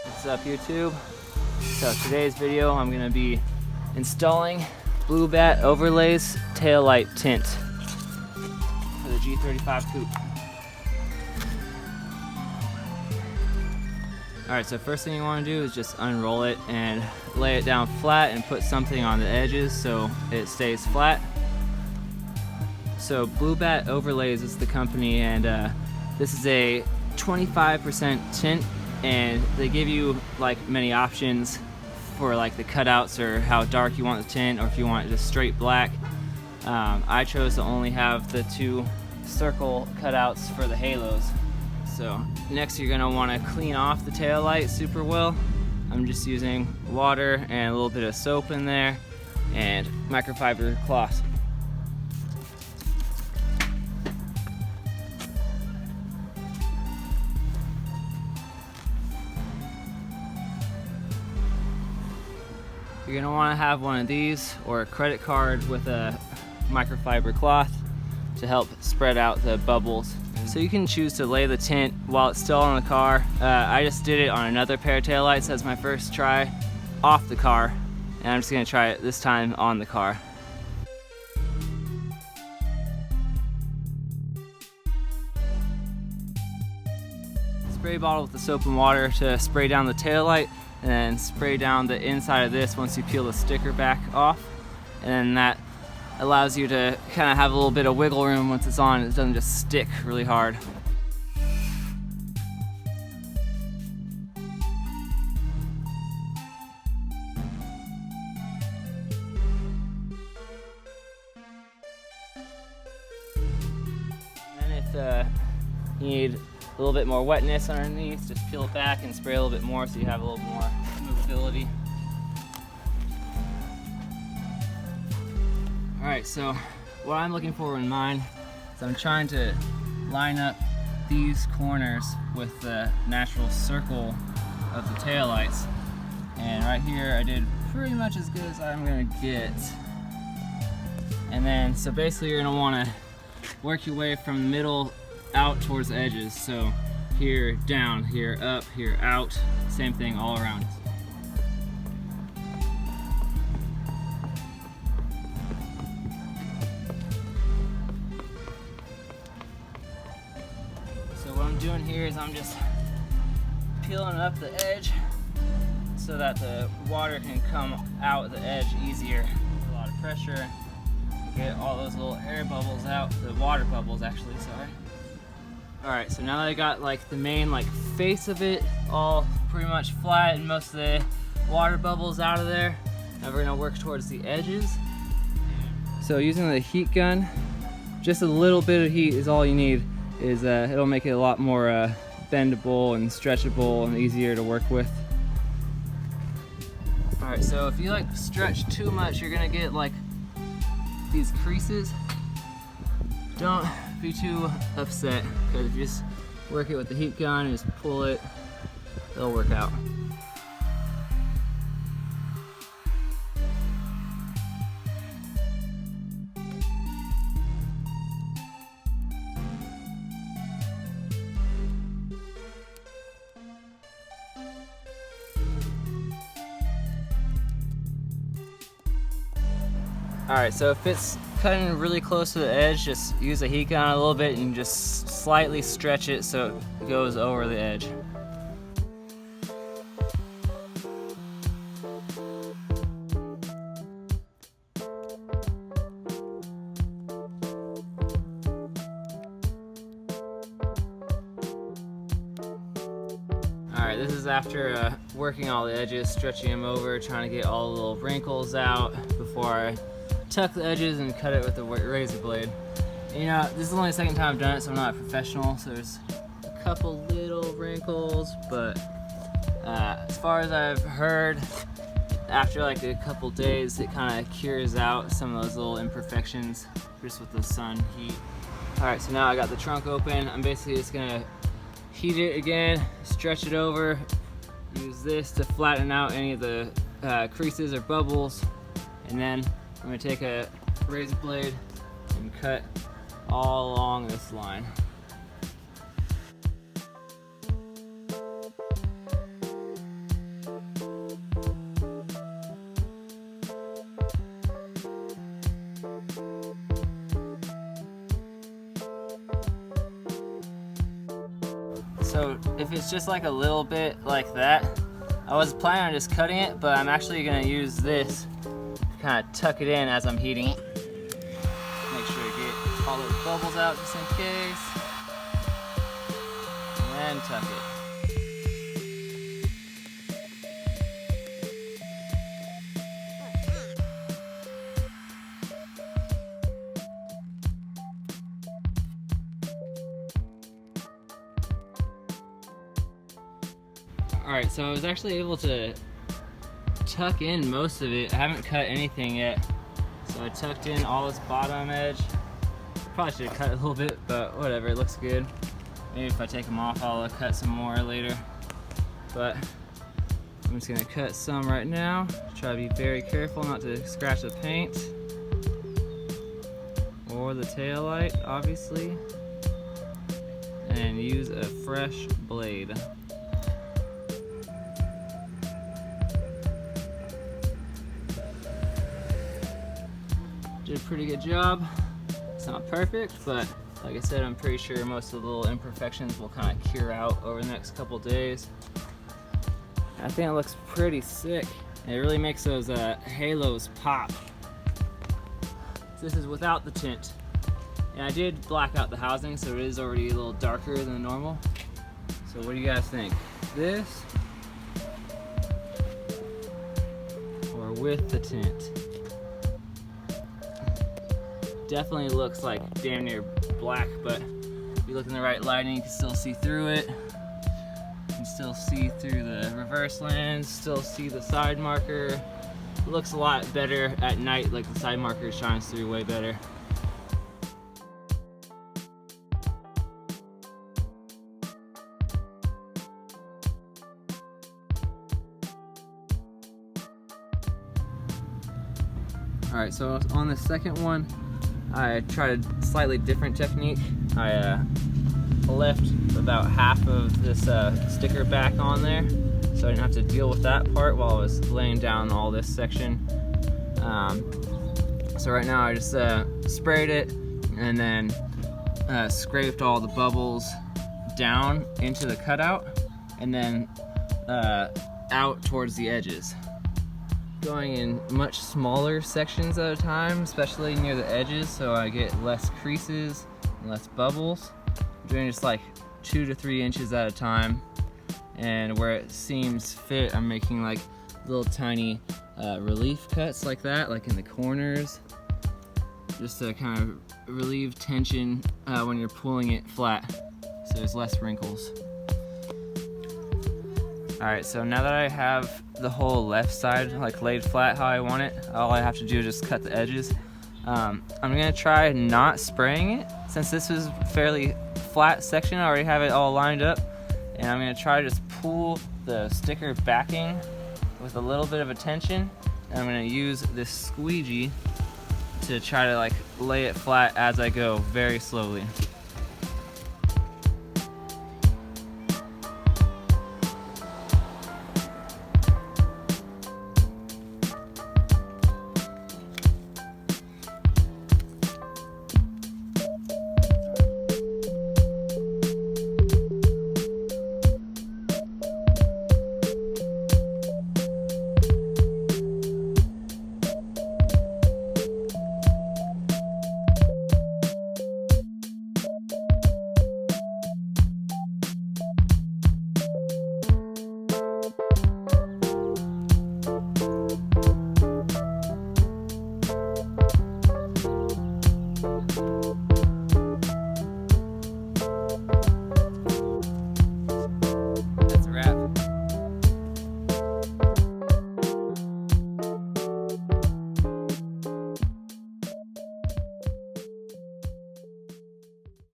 What's up, YouTube? So today's video I'm going to be installing Blue Bat Overlays Taillight Tint for the G35 coupe. Alright, so first thing you want to do is just unroll it and lay it down flat and put something on the edges so it stays flat. So Blue Bat Overlays is the company, and this is a 25% tint, and they give you like many options for like the cutouts or how dark you want the tint, or if you want it just straight black. I chose to only have the 2 circle cutouts for the halos. So next you're gonna want to clean off the tail light super well. I'm just using water and a little bit of soap in there and microfiber cloth. You're gonna wanna have one of these or a credit card with a microfiber cloth to help spread out the bubbles. So you can choose to lay the tint while it's still on the car. I just did it on another pair of taillights as my first try off the car, and I'm just gonna try it this time on the car. Spray bottle with the soap and water to spray down the taillight, and then spray down the inside of this once you peel the sticker back off, and then that allows you to kind of have a little bit of wiggle room once it's on. It doesn't just stick really hard. And if you need a little bit more wetness underneath, just peel it back and spray a little bit more so you have a little more movability. Alright, so what I'm looking for in mine is I'm trying to line up these corners with the natural circle of the taillights. And right here I did pretty much as good as I'm going to get. And then, so basically you're going to want to work your way from the middle out towards the edges. So here down, here up, here out, same thing all around. So what I'm doing here is I'm just peeling up the edge so that the water can come out the edge easier. A lot of pressure, get all those little air bubbles out, the water bubbles actually, sorry. Alright, so now that I got like the main like face of it all pretty much flat and most of the water bubbles out of there, now we're gonna work towards the edges. So using the heat gun, just a little bit of heat is all you need. It'll make it a lot more bendable and stretchable and easier to work with. Alright, so if you like stretch too much, you're gonna get like these creases. Don't be too upset, because if you just work it with the heat gun and just pull it, it'll work out. Alright, so if it's cutting really close to the edge, just use the heat gun a little bit and just slightly stretch it so it goes over the edge. Alright, this is after working all the edges, stretching them over, trying to get all the little wrinkles out before I tuck the edges and cut it with the razor blade. You know, this is only the second time I've done it, so I'm not a professional, so there's a couple little wrinkles, but as far as I've heard, after like a couple days, it kind of cures out some of those little imperfections just with the sun heat. Alright, so now I got the trunk open. I'm basically just gonna heat it again, stretch it over, Use this to flatten out any of the creases or bubbles, and then I'm going to take a razor blade and cut all along this line. So if it's just like a little bit like that, I was planning on just cutting it, but I'm actually going to use this to kind of tuck it in as I'm heating it. Make sure to get all those bubbles out just in case, and then tuck it. Alright, so I was actually able to tuck in most of it. I haven't cut anything yet. So I tucked in all this bottom edge. Probably should have cut a little bit, but whatever, it looks good. Maybe if I take them off, I'll cut some more later. But I'm just gonna cut some right now. Try to be very careful not to scratch the paint or the tail light, obviously. And use a fresh blade. Did a pretty good job. It's not perfect, but like I said, I'm pretty sure most of the little imperfections will kind of cure out over the next couple days. I think it looks pretty sick. It really makes those halos pop. This is without the tint. And I did black out the housing, so it is already a little darker than normal. So what do you guys think? This or with the tint? Definitely looks like damn near black, but if you look in the right lighting, you can still see through it. You can still see through the reverse lens, still see the side marker. It looks a lot better at night, like the side marker shines through way better. Alright, so on the second one, I tried a slightly different technique. I left about half of this sticker back on there, so I didn't have to deal with that part while I was laying down all this section. So right now I just sprayed it and then scraped all the bubbles down into the cutout and then out towards the edges. Going in much smaller sections at a time, especially near the edges, so I get less creases and less bubbles. I'm doing just like 2 to 3 inches at a time, and where it seems fit, I'm making like little tiny relief cuts like that, like in the corners, just to kind of relieve tension when you're pulling it flat, so there's less wrinkles. Alright, so now that I have the whole left side like laid flat how I want it, all I have to do is just cut the edges. I'm gonna try not spraying it, since this was a fairly flat section. I already have it all lined up, and I'm gonna try to just pull the sticker backing with a little bit of a tension, and I'm gonna use this squeegee to try to like lay it flat as I go, very slowly.